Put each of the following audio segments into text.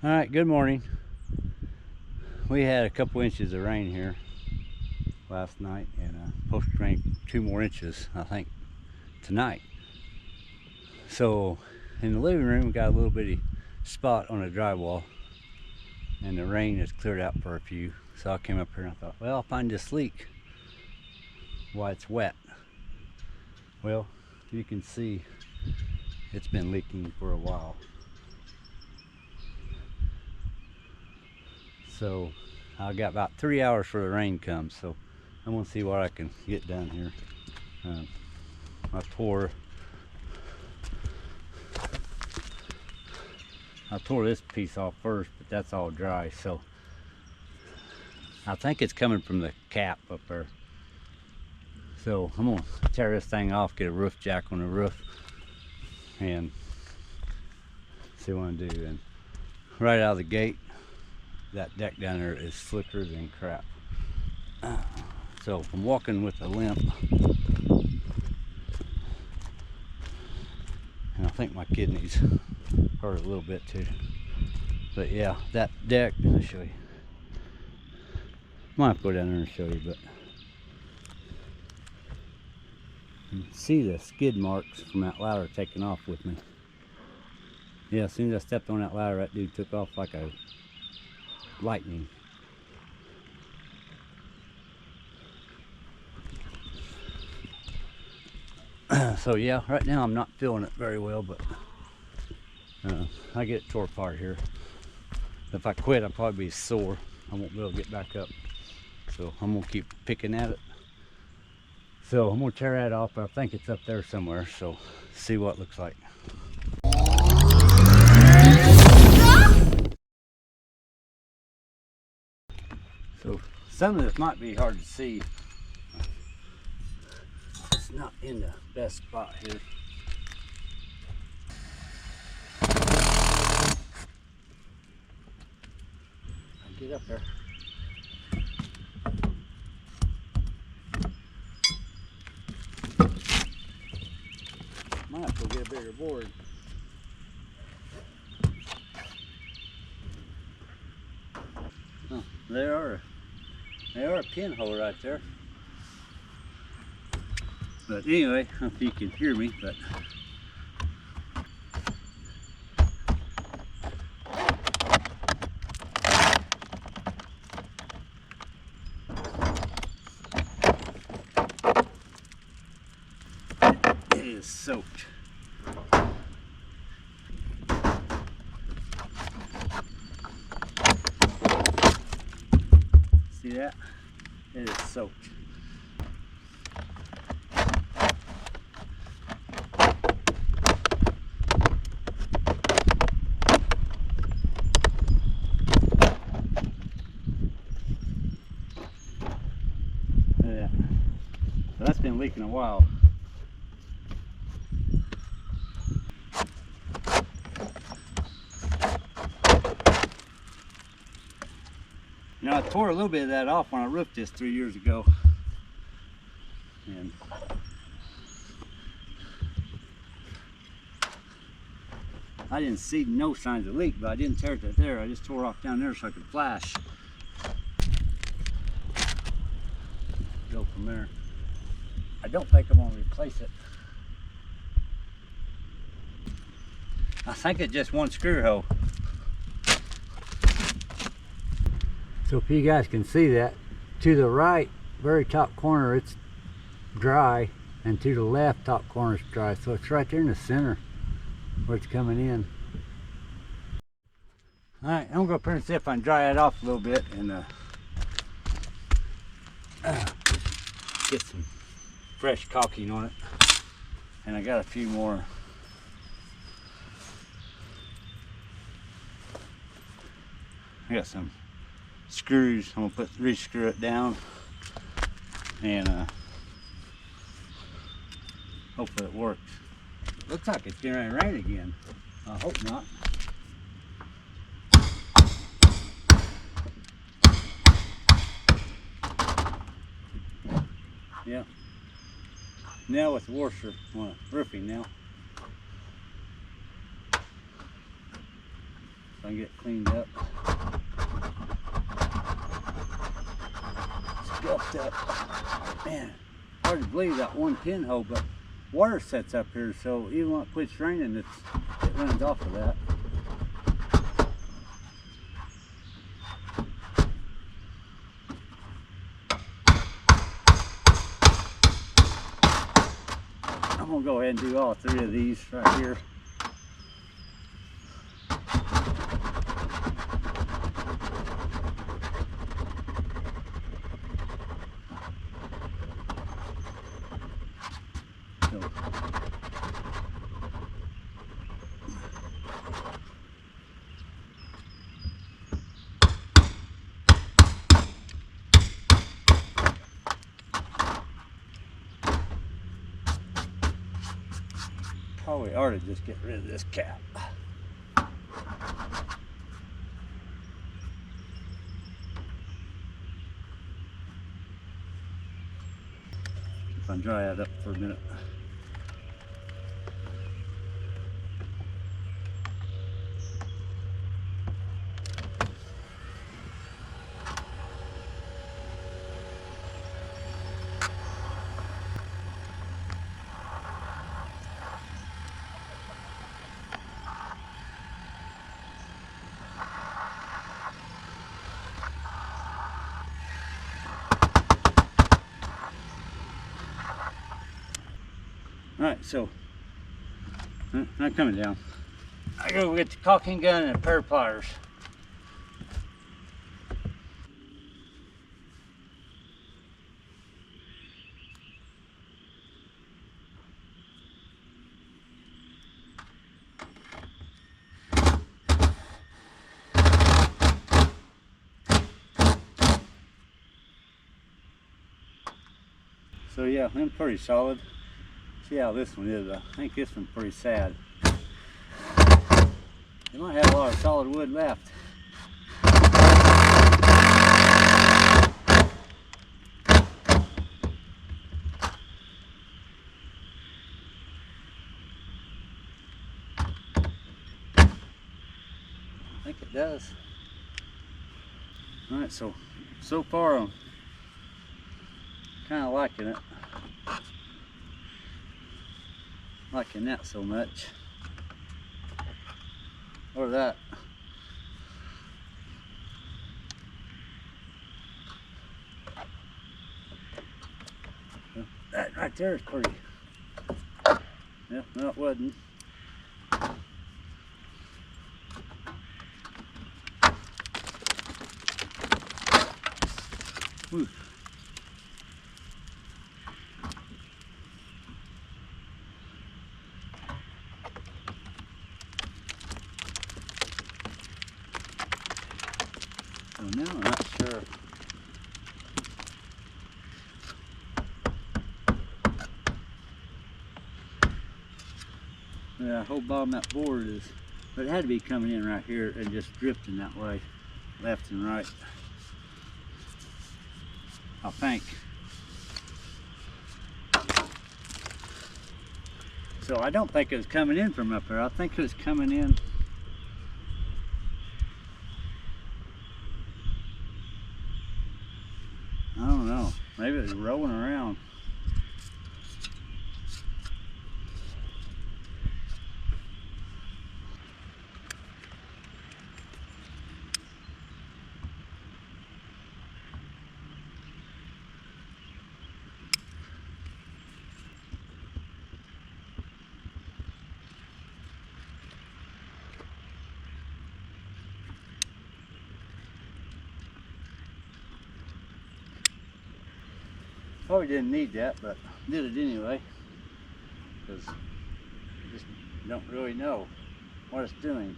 All right, good morning. We had a couple inches of rain here last night, and supposed to rain 2 more inches, I think, tonight. So in the living room, we got a little bitty spot on the drywall, and the rain has cleared out for a few. So I came up here and I thought, well, I'll find this leak while it's wet. Well, you can see it's been leaking for a while. So I got about 3 hours for the rain comes, so I'm gonna see what I can get done here. I tore this piece off first, but that's all dry, so I think it's coming from the cap up there. So I'm gonna tear this thing off, get a roof jack on the roof, and see what I do. And right out of the gate, that deck down there is slicker than crap. So I'm walking with a limp, and I think my kidneys hurt a little bit too. But yeah, that deck, I'll show you. Might have to go down there and show you, but you can see the skid marks from that ladder taking off with me. Yeah, as soon as I stepped on that ladder, that dude took off like a lightning. So yeah, right now I'm not feeling it very well, but I get it tore apart here. If I quit, I'll probably be sore. I won't be able to get back up. So I'm gonna keep picking at it. So I'm gonna tear that off. I think it's up there somewhere, so see what it looks like. So some of this might be hard to see. It's not in the best spot here. I'll get up there. Might have to get a bigger board. Oh, they are a pinhole right there. But anyway, I don't know if you can hear me, but it is soaked. See that? It is soaked. Yeah. So that's been leaking a while. You know, I tore a little bit of that off when I roofed this 3 years ago. And I didn't see no signs of leak, but I didn't tear it there. I just tore off down there so I could flash. Go from there. I don't think I'm gonna replace it. I think it's just one screw hole. So if you guys can see that, to the right, very top corner, it's dry, and to the left top corner is dry. So it's right there in the center where it's coming in. All right, I'm gonna go up here and see if I can dry it off a little bit and get some fresh caulking on it. And I got a few more. I got some screws. I'm gonna re-screw it down, and hopefully it works. Looks like it's getting ready to rain again. I hope not. Yeah. Now with the washer on a roofing now. if I can get it cleaned up. Scuffed up. Man, hard to believe that one pinhole, but water sets up here, so even when it quits raining, it runs off of that. I'm gonna go ahead and do all three of these right here. Probably ought to just get rid of this cap. If I dry it up for a minute. Alright, so I'm coming down. I gotta get the caulking gun and a pair of pliers. So yeah, I'm pretty solid. See how this one is. I think this one's pretty sad. They might have a lot of solid wood left. I think it does. Alright, so far I'm kind of liking it. Liking that so much. Or that. That right there is pretty. Yeah, no, it wasn't. Whew. So now I'm not sure. Yeah, the whole bottom of that board is, but it had to be coming in right here and just drifting that way, left and right. I think. So I don't think it was coming in from up there. I think it was coming in. I don't know. Maybe it was rolling around. Probably didn't need that, but did it anyway, because you just don't really know what it's doing.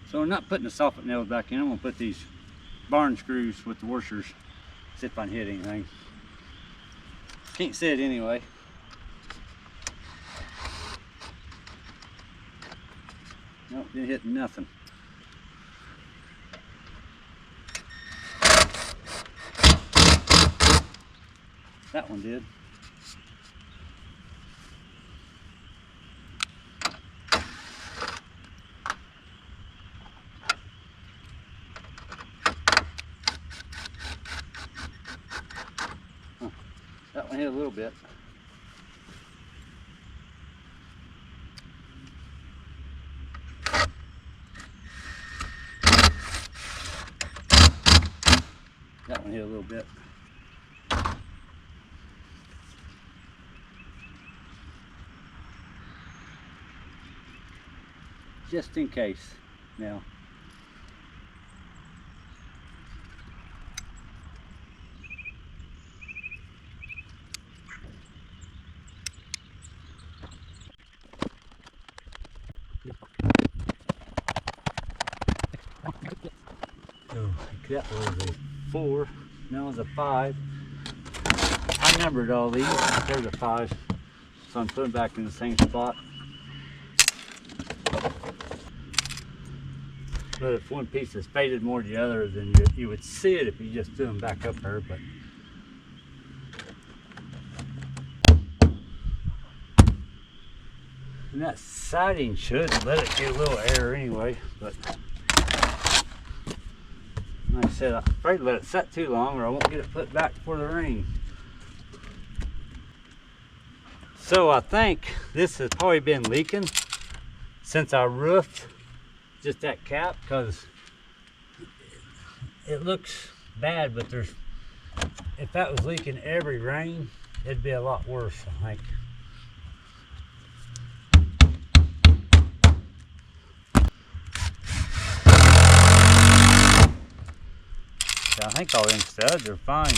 So we're not putting the soffit nails back in. I'm going to put these barn screws with the washers, see if I can hit anything. Can't see it anyway. Nope, didn't hit nothing. That one did. Huh. That one hit a little bit. That one hit a little bit. Just in case now. Oh, that was a 4, that was a 5. I numbered all these, there's a 5. So I'm putting back in the same spot. But if one piece is faded more than the other, then you would see it if you just threw them back up there. But and that siding should let it get a little air anyway. But like I said, I'm afraid to let it set too long or I won't get it put back before the rain. So I think this has probably been leaking since I roofed just that cap, because it looks bad, but if that was leaking every rain, it'd be a lot worse, I think. I think all them studs are fine.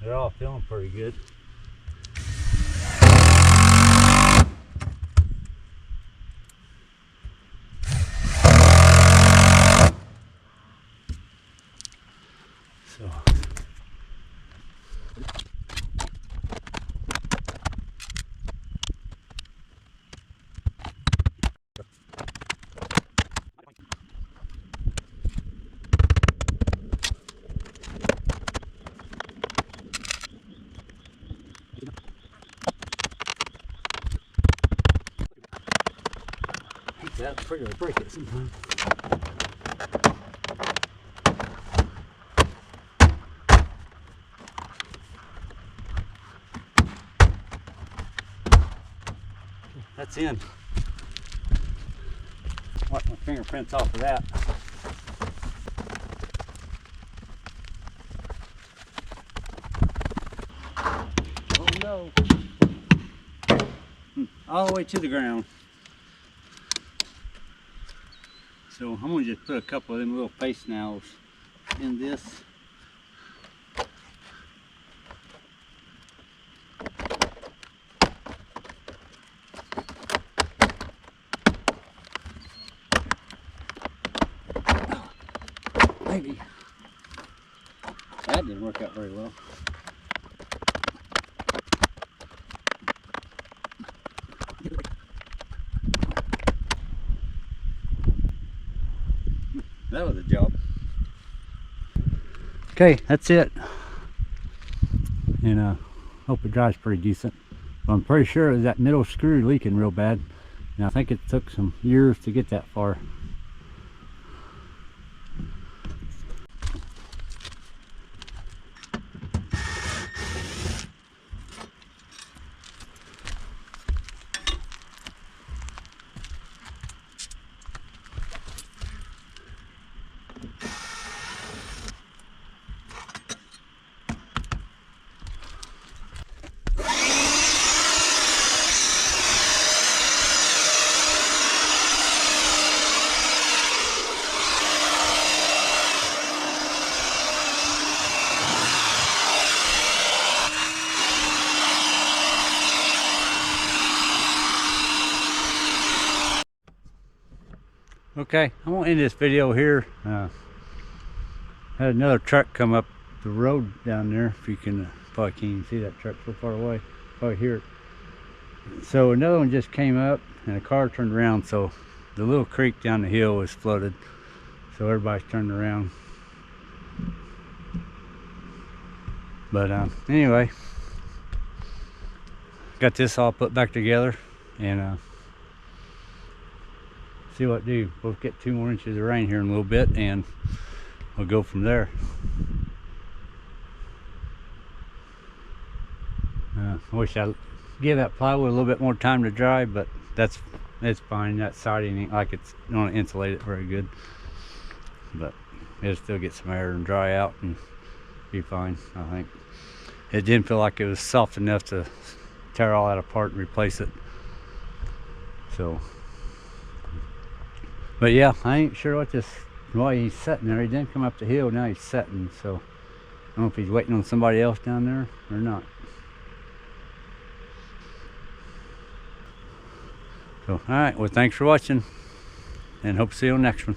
They're all feeling pretty good. So that's pretty to break it sometimes. That's in. Wipe my fingerprints off of that. Oh no. All the way to the ground. So I'm going to just put a couple of them little face nails in this. Maybe. That didn't work out very well. That was a job. Okay, that's it. And hope it dries pretty decent. But I'm pretty sure it was that middle screw leaking real bad. And I think it took some years to get that far. Okay, I'm gonna end this video here. Had another truck come up the road down there, if you can Probably can't even see that truck so far away. Probably hear it. So another one just came up and a car turned around, so the little creek down the hill was flooded. So everybody's turned around. But anyway, got this all put back together and see what to do. We'll get 2 more inches of rain here in a little bit and we'll go from there. I wish I'd give that plywood a little bit more time to dry, but it's fine. That siding ain't like it's going to insulate it very good, but it'll still get some air and dry out and be fine. I think it didn't feel like it was soft enough to tear all that apart and replace it. So, but yeah, I ain't sure why he's sitting there. He didn't come up the hill, now he's sitting, so I don't know if he's waiting on somebody else down there or not. So, alright, well, thanks for watching and hope to see you on the next one.